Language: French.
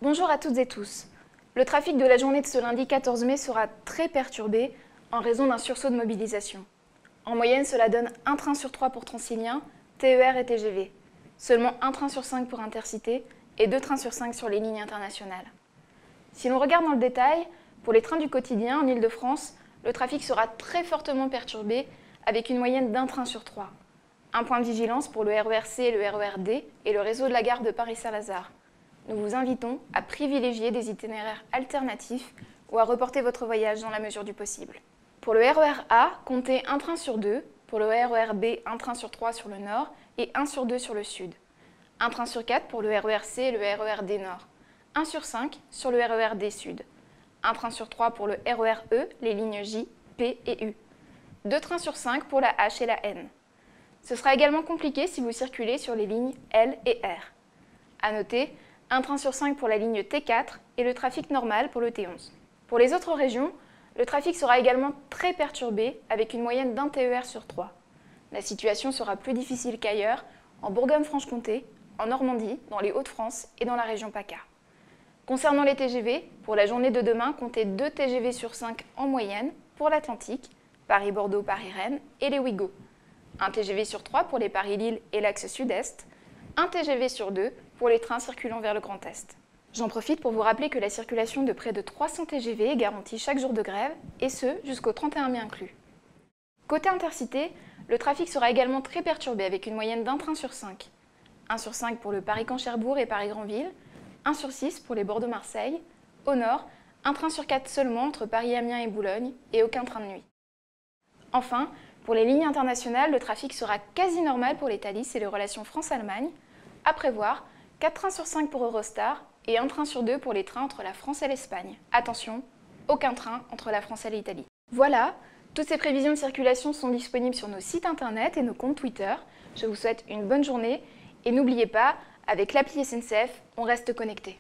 Bonjour à toutes et tous. Le trafic de la journée de ce lundi 14 mai sera très perturbé en raison d'un sursaut de mobilisation. En moyenne, cela donne un train sur 3 pour Transilien, TER et TGV. Seulement un train sur 5 pour Intercité et 2 trains sur 5 sur les lignes internationales. Si l'on regarde dans le détail, pour les trains du quotidien en Île-de-France, le trafic sera très fortement perturbé avec une moyenne d'un train sur 3. Un point de vigilance pour le RER-C et le RER-D et le réseau de la gare de Paris-Saint-Lazare. Nous vous invitons à privilégier des itinéraires alternatifs ou à reporter votre voyage dans la mesure du possible. Pour le RER-A, comptez un train sur 2, pour le RER-B, un train sur 3 sur le nord et 1 sur 2 sur le sud. Un train sur 4 pour le RER-C et le RER-D nord. 1 sur 5 sur le RER-D sud. Un train sur 3 pour le RER-E, les lignes J, P et U. 2 trains sur 5 pour la H et la N. Ce sera également compliqué si vous circulez sur les lignes L et R. À noter, un train sur 5 pour la ligne T4 et le trafic normal pour le T11. Pour les autres régions, le trafic sera également très perturbé avec une moyenne d'un TER sur 3. La situation sera plus difficile qu'ailleurs, en Bourgogne-Franche-Comté, en Normandie, dans les Hauts-de-France et dans la région PACA. Concernant les TGV, pour la journée de demain, comptez 2 TGV sur 5 en moyenne pour l'Atlantique, Paris-Bordeaux, Paris-Rennes et les Ouigo. Un TGV sur 3 pour les Paris-Lille et l'axe sud-est, un TGV sur 2 pour les trains circulant vers le Grand Est. J'en profite pour vous rappeler que la circulation de près de 300 TGV est garantie chaque jour de grève, et ce, jusqu'au 31 mai inclus. Côté Intercité, le trafic sera également très perturbé avec une moyenne d'un train sur 5. 1 sur 5 pour le Paris-Caen-Cherbourg et Paris-Granville, 1 sur 6 pour les Bordeaux-Marseille. Au nord, un train sur 4 seulement entre Paris-Amiens et Boulogne, et aucun train de nuit. Enfin, pour les lignes internationales, le trafic sera quasi normal pour les Thalys et les relations France-Allemagne. À prévoir, 4 trains sur 5 pour Eurostar et 1 train sur 2 pour les trains entre la France et l'Espagne. Attention, aucun train entre la France et l'Italie. Voilà, toutes ces prévisions de circulation sont disponibles sur nos sites internet et nos comptes Twitter. Je vous souhaite une bonne journée et n'oubliez pas, avec l'appli SNCF, on reste connecté.